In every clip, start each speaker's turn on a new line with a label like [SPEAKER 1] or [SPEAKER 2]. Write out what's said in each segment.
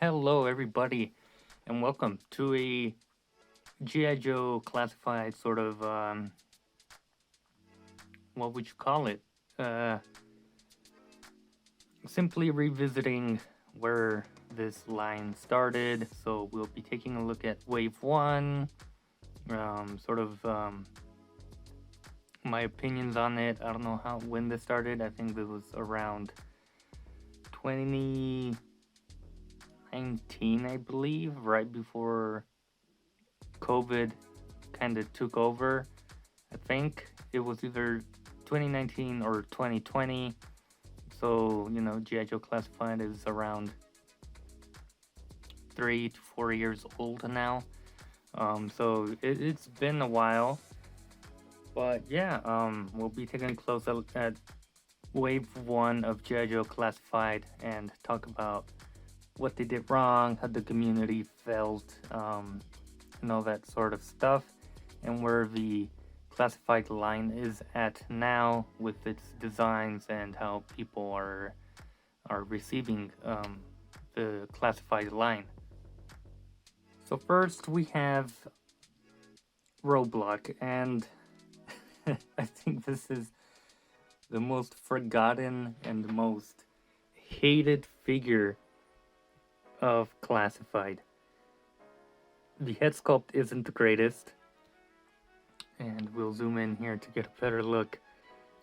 [SPEAKER 1] Hello, everybody, and welcome to a G.I. Joe classified sort of, what would you call it? Uh, Simply revisiting where this line started. So we'll be taking a look at Wave 1, sort of my opinions on it. I don't know when this started. I think this was around 2019, I believe, right before COVID kind of took over. I think it was either 2019 or 2020. So, G.I. Joe Classified is around 3 to 4 years old now. So it's been a while. But yeah, we'll be taking a close look at Wave 1 of G.I. Joe Classified and talk about what they did wrong, how the community felt, and all that sort of stuff, and where the classified line is at now with its designs and how people are receiving the classified line. So first we have Roadblock, and I think this is the most forgotten and the most hated figure of classified. The head sculpt isn't the greatest, and we'll zoom in here to get a better look.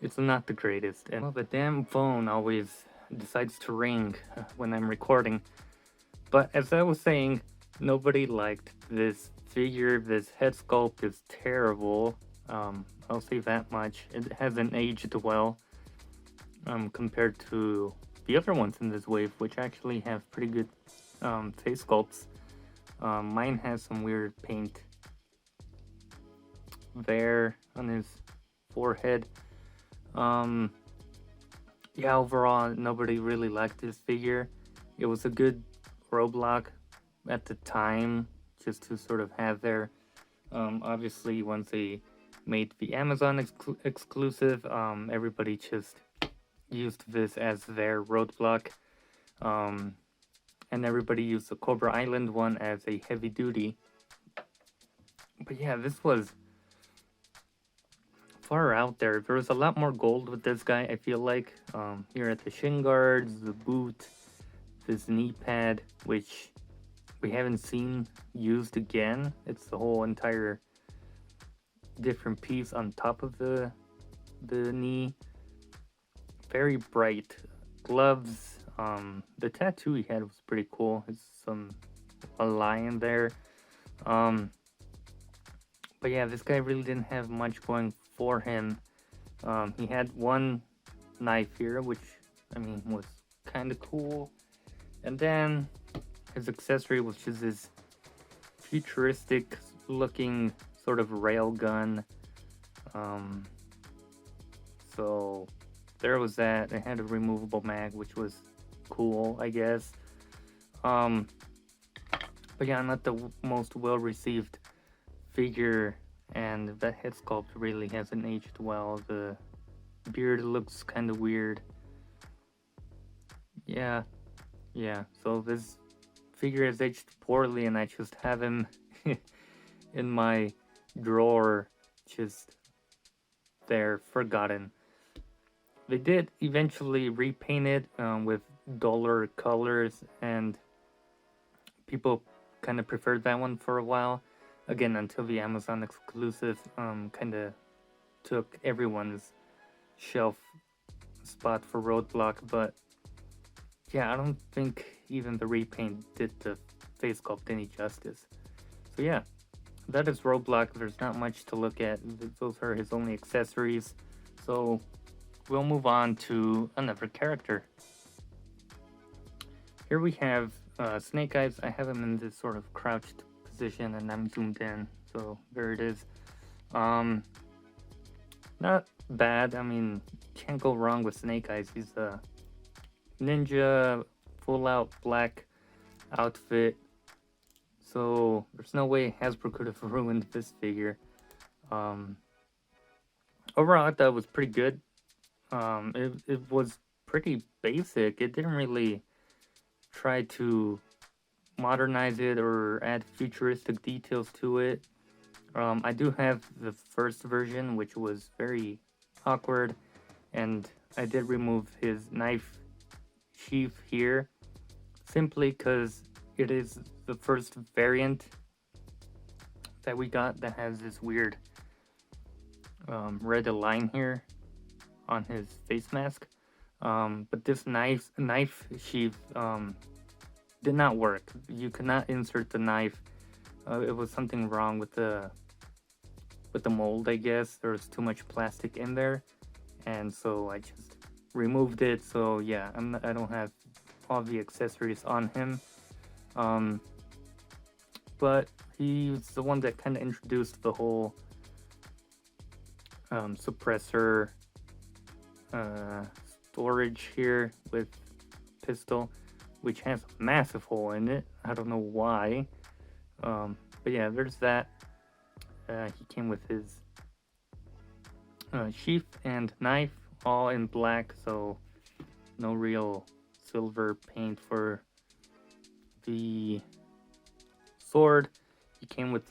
[SPEAKER 1] It's not the greatest, and well, the damn phone always decides to ring when I'm recording. But as I was saying, nobody liked this figure. This head sculpt is terrible. I'll say that much. It hasn't aged well compared to the other ones in this wave, which actually have pretty good face sculpts. Mine has some weird paint there on his forehead. Yeah, overall, nobody really liked this figure. It was a good Roadblock at the time, just to sort of have there. Obviously, once they made the Amazon exclusive, everybody just used this as their Roadblock. And everybody used the Cobra Island one as a heavy duty. But yeah, this was far out there. There was a lot more gold with this guy, I feel like. Here at the shin guards, the boot, this knee pad, which we haven't seen used again. It's the whole entire different piece on top of the knee. Very bright gloves. The tattoo he had was pretty cool. It's a lion there. But yeah, this guy really didn't have much going for him. He had one knife here, which I mean was kind of cool, and then his accessory was just this futuristic looking sort of rail gun. So there was that. It had a removable mag, which was cool, I guess. But yeah, not the most well received figure, and that head sculpt really hasn't aged well. The beard looks kind of weird. Yeah, so this figure has aged poorly, and I just have him in my drawer, just there, forgotten. They did eventually repaint it with duller colors, and people kind of preferred that one for a while. Again, until the Amazon exclusive kind of took everyone's shelf spot for Roadblock. But yeah, I don't think even the repaint did the face sculpt any justice. So yeah, that is Roadblock. There's not much to look at. Those are his only accessories. So we'll move on to another character. Here we have Snake Eyes. I have him in this sort of crouched position, and I'm zoomed in. So there it is. Not bad. I mean, can't go wrong with Snake Eyes. He's a ninja, full out black outfit. So there's no way Hasbro could have ruined this figure. Overall, I thought it was pretty good. It was pretty basic. It didn't really try to modernize it or add futuristic details to it. I do have the first version, which was very awkward, and I did remove his knife sheath here simply because it is the first variant that we got that has this weird red line here on his face mask. But this knife sheath did not work. You could not insert the knife. It was something wrong with the mold, I guess. There was too much plastic in there, and so I just removed it. So yeah, I don't have all the accessories on him. But he's the one that kind of introduced the whole suppressor storage here with pistol, which has a massive hole in it. I don't know why. But yeah, there's that. He came with his sheath and knife, all in black, so no real silver paint for the sword. He came with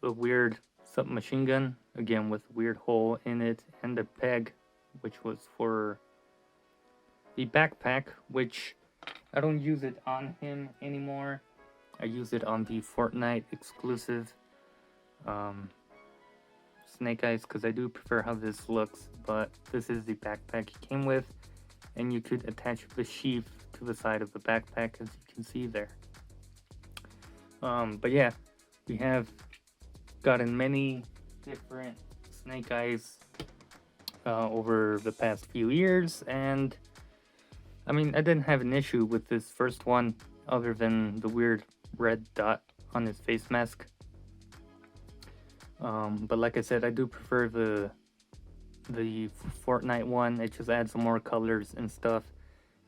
[SPEAKER 1] a weird submachine gun, again with a weird hole in it, and a peg, which was for the backpack, which I don't use it on him anymore. I use it on the Fortnite exclusive Snake Eyes because I do prefer how this looks, but this is the backpack he came with, and you could attach the sheath to the side of the backpack, as you can see there. But yeah, we have gotten many different Snake Eyes over the past few years, and I mean, I didn't have an issue with this first one other than the weird red dot on his face mask. But like I said, I do prefer the Fortnite one. It just adds some more colors and stuff,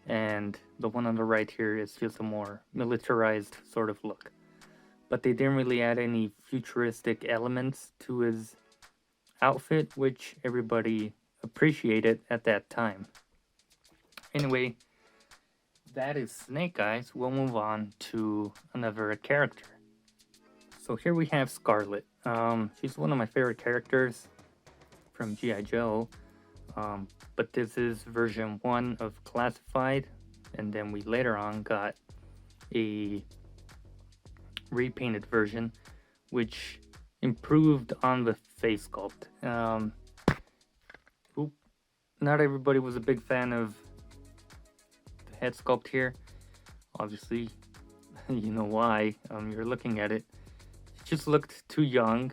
[SPEAKER 1] and the one on the right here is just a more militarized sort of look. But they didn't really add any futuristic elements to his outfit, which everybody appreciated at that time. Anyway, that is Snake Eyes. We'll move on to another character. So here we have Scarlett. She's one of my favorite characters from G.I.JOE. But this is version 1 of Classified, and then we later on got a repainted version, which improved on the face sculpt. Not everybody was a big fan of the head sculpt here. Obviously, you know why. You're looking at it. It just looked too young.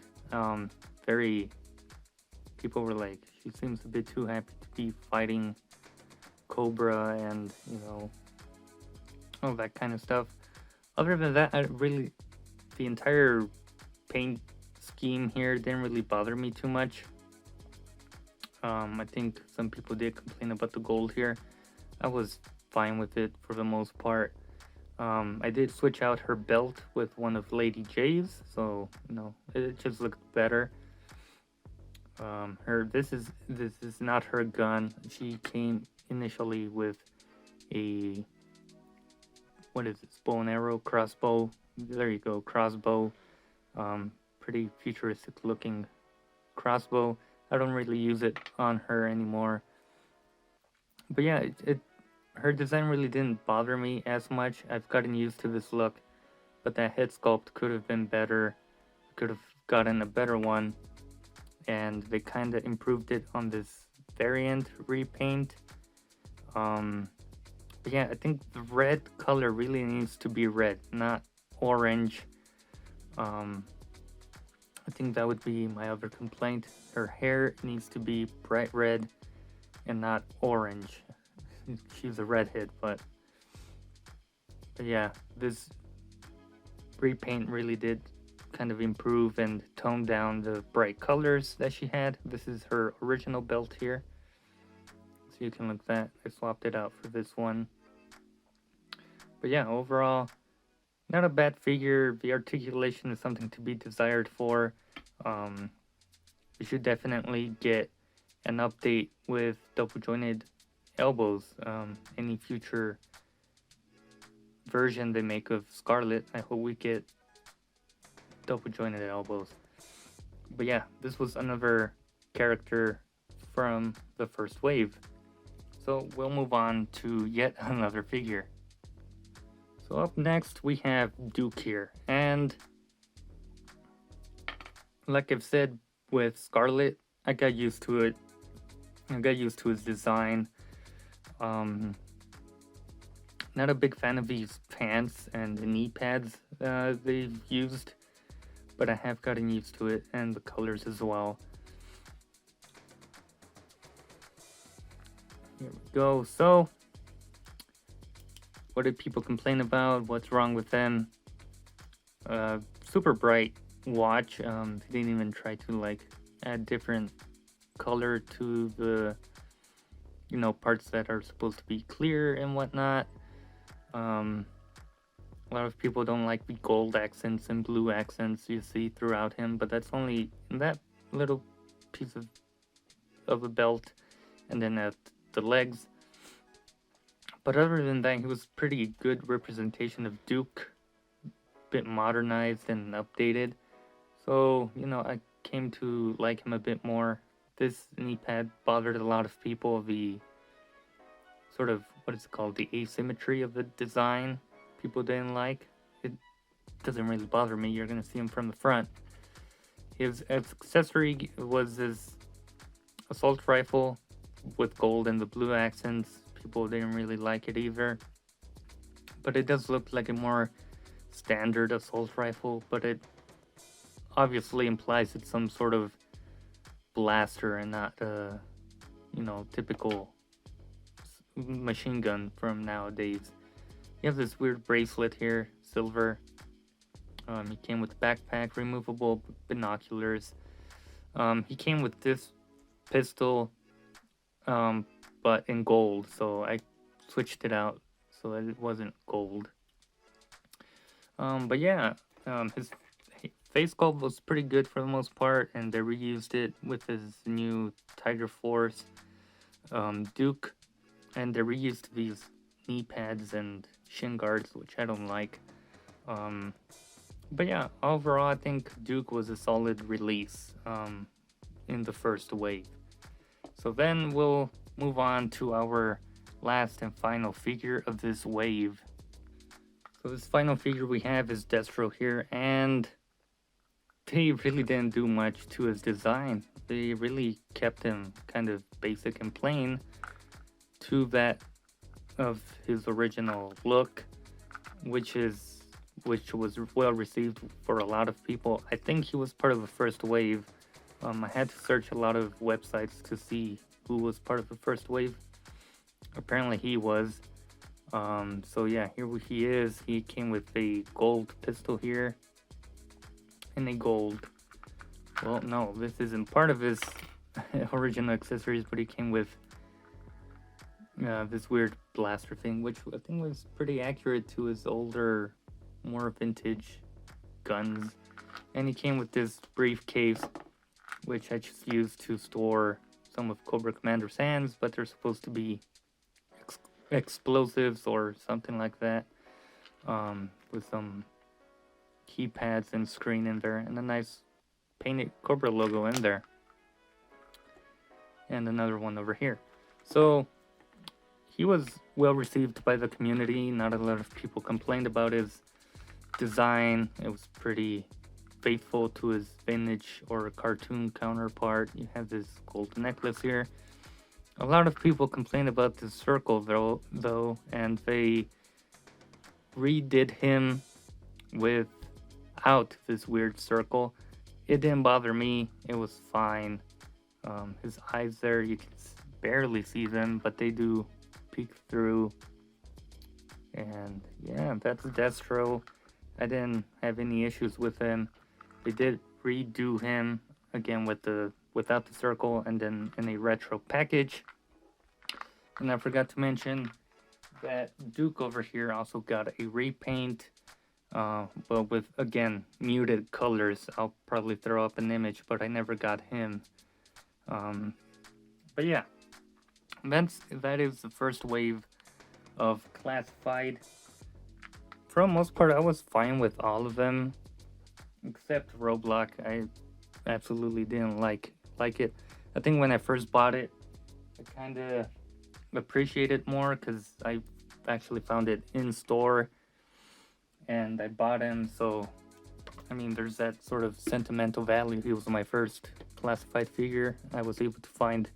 [SPEAKER 1] People were like, she seems a bit too happy to be fighting Cobra and, all that kind of stuff. Other than that, the entire paint scheme here didn't really bother me too much. I think some people did complain about the gold here. I was fine with it for the most part. I did switch out her belt with one of Lady J's, so it just looked better. This is not her gun. She came initially with a, what is this, bow and arrow, crossbow. There you go, crossbow. Pretty futuristic looking crossbow. I don't really use it on her anymore. But yeah, her design really didn't bother me as much. I've gotten used to this look, but that head sculpt could have been better. Could have gotten a better one, and they kind of improved it on this variant repaint. But yeah, I think the red color really needs to be red, not orange. I think that would be my other complaint. Her hair needs to be bright red and not orange. She's a redhead, but yeah, this repaint really did kind of improve and tone down the bright colors that she had. This is her original belt here, so you can look at that. I swapped it out for this one. But yeah, overall, not a bad figure. The articulation is something to be desired for. We should definitely get an update with double jointed elbows. Any future version they make of Scarlett. I hope we get double jointed elbows. But yeah, this was another character from the first wave. So we'll move on to yet another figure. So up next we have Duke here, and like I've said with Scarlett, I got used to it. I got used to his design. Not a big fan of these pants and the knee pads they've used, but I have gotten used to it, and the colors as well. Here we go. So, what did people complain about? What's wrong with them? Super bright watch. They didn't even try to like add different color to the, you know, parts that are supposed to be clear and whatnot. A lot of people don't like the gold accents and blue accents you see throughout him, but that's only in that little piece of a belt, and then at the legs. But other than that, he was pretty good representation of Duke, bit modernized and updated. So, you know, I came to like him a bit more. This knee pad bothered a lot of people. The sort of, what is it called? The asymmetry of the design. People didn't like. It doesn't really bother me. You're going to see him from the front. His accessory was his assault rifle with gold and the blue accents. People didn't really like it either. But it does look like a more standard assault rifle, but it obviously implies it's some sort of blaster and not you know, typical machine gun from nowadays. You have this weird bracelet here, silver. He came with backpack, removable binoculars. He came with this pistol, but in gold, so I switched it out so that it wasn't gold. But yeah, his face sculpt was pretty good for the most part, and they reused it with his new Tiger Force Duke, and they reused these knee pads and shin guards, which I don't like. But yeah, overall, I think Duke was a solid release in the first wave. So then we'll move on to our last and final figure of this wave. So this final figure we have is Deathstroke here, and they really didn't do much to his design. They really kept him kind of basic and plain to that of his original look, which was well received for a lot of people. I think he was part of the first wave. I had to search a lot of websites to see who was part of the first wave. Apparently he was. So yeah, here he is. He came with a gold pistol here. And a gold. Well, no, this isn't part of his original accessories, but he came with this weird blaster thing, which I think was pretty accurate to his older, more vintage guns. And he came with this briefcase, which I just used to store some of Cobra Commander's hands, but they're supposed to be explosives or something like that, with some keypads and screen in there, and a nice painted Cobra logo in there, and another one over here. So he was well received by the community. Not a lot of people complained about his design. It was pretty faithful to his vintage or cartoon counterpart. You have this gold necklace here. A lot of people complained about the circle though, and they redid him without this weird circle. It didn't bother me. It was fine. His eyes there, you can barely see them, but they do peek through. And yeah, that's Deathstroke. I didn't have any issues with him. They did redo him again without the circle, and then in a retro package. And I forgot to mention that Duke over here also got a repaint, but with, again, muted colors. I'll probably throw up an image, but I never got him. But yeah, that is the first wave of classified. For the most part, I was fine with all of them, except Roadblock. I absolutely didn't like it. I think when I first bought it, I kind of appreciated it more because I actually found it in store and I bought him. So, I mean, there's that sort of sentimental value. He was my first classified figure I was able to find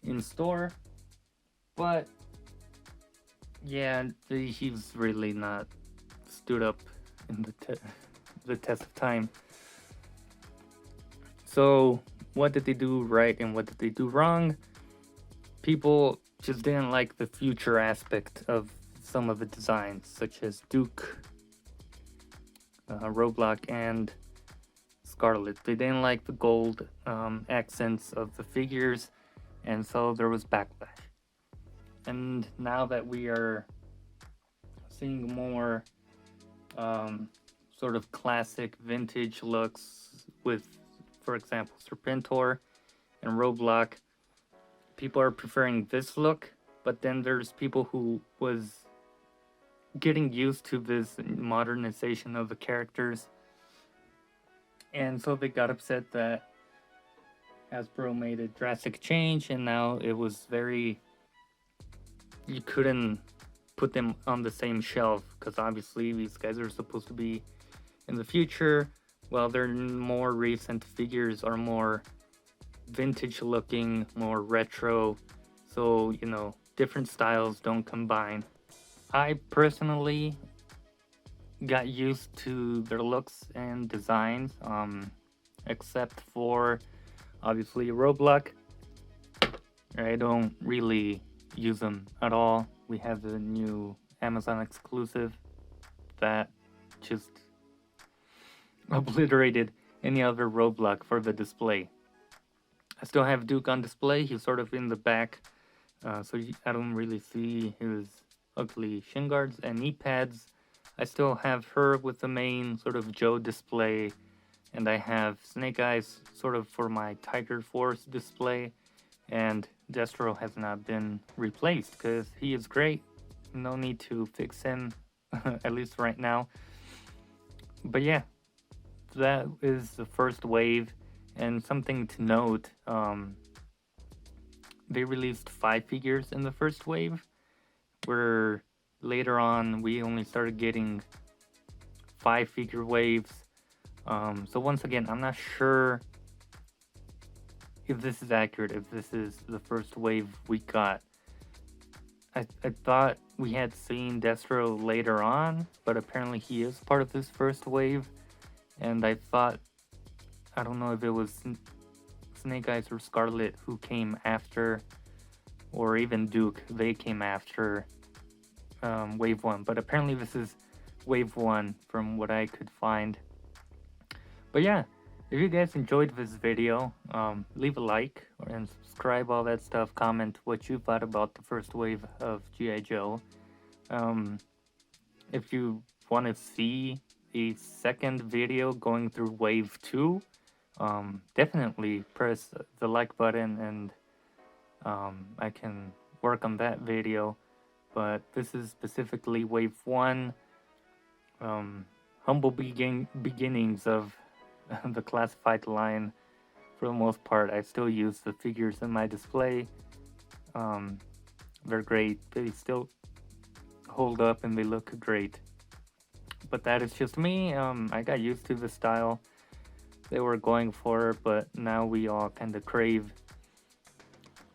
[SPEAKER 1] in store. But yeah, he's really not stood up in the test of time. So, what did they do right and what did they do wrong? People just didn't like the future aspect of some of the designs, such as Duke, Roadblock, and Scarlett. They didn't like the gold accents of the figures, and so there was backlash. And now that we are seeing more sort of classic vintage looks with, for example, Serpentor and Roadblock, people are preferring this look, but then there's people who was getting used to this modernization of the characters, and so they got upset that Hasbro made a drastic change, and now it was very, you couldn't put them on the same shelf because obviously these guys are supposed to be in the future. Well, their more recent figures are more vintage looking, more retro, so you know, different styles don't combine. I personally got used to their looks and designs, except for obviously Roadblock. I don't really use them at all. We have the new Amazon exclusive that just obliterated any other Roadblock for the display. I still have Duke on display. He's sort of in the back, so I don't really see his ugly shin guards and knee pads. I still have her with the main sort of Joe display, and I have Snake Eyes sort of for my Tiger Force display, and Deathstroke has not been replaced because he is great. No need to fix him, at least right now. But yeah, that is the first wave, and something to note, they released 5 figures in the first wave, where later on we only started getting 5 figure waves. So once again, I'm not sure if this is accurate, if this is the first wave we got. I thought we had seen Deathstroke later on, but apparently he is part of this first wave. And I thought, I don't know if it was Snake Eyes or Scarlett who came after, or even Duke, they came after wave 1. But apparently this is wave 1 from what I could find. But yeah, if you guys enjoyed this video, leave a like and subscribe, all that stuff. Comment what you thought about the first wave of G.I. Joe. If you want to see a second video going through wave 2, definitely press the like button and I can work on that video. But this is specifically wave 1, humble beginnings of the classified line. For the most part, I still use the figures in my display. They're great. They still hold up and they look great. But that is just me. I got used to the style they were going for, but now we all kind of crave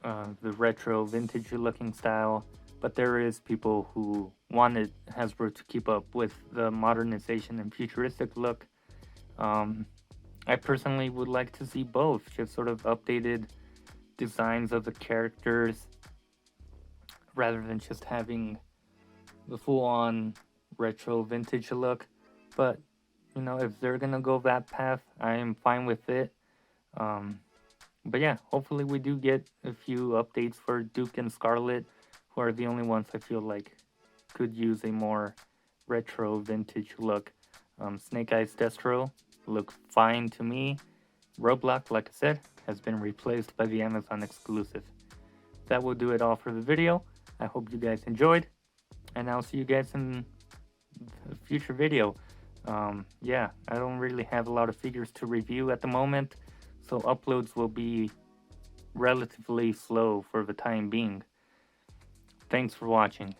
[SPEAKER 1] the retro, vintage looking style. But there is people who wanted Hasbro to keep up with the modernization and futuristic look. I personally would like to see both, just sort of updated designs of the characters rather than just having the full-on retro vintage look. But you know, if they're gonna go that path, I am fine with it. But yeah, hopefully we do get a few updates for Duke and Scarlett, who are the only ones I feel like could use a more retro vintage look. Snake Eyes Deathstroke look fine to me. Roadblock, like I said, has been replaced by the Amazon exclusive. That will do it all for the video. I hope you guys enjoyed, and I'll see you guys in a future video. Yeah, I don't really have a lot of figures to review at the moment, so uploads will be relatively slow for the time being. Thanks for watching.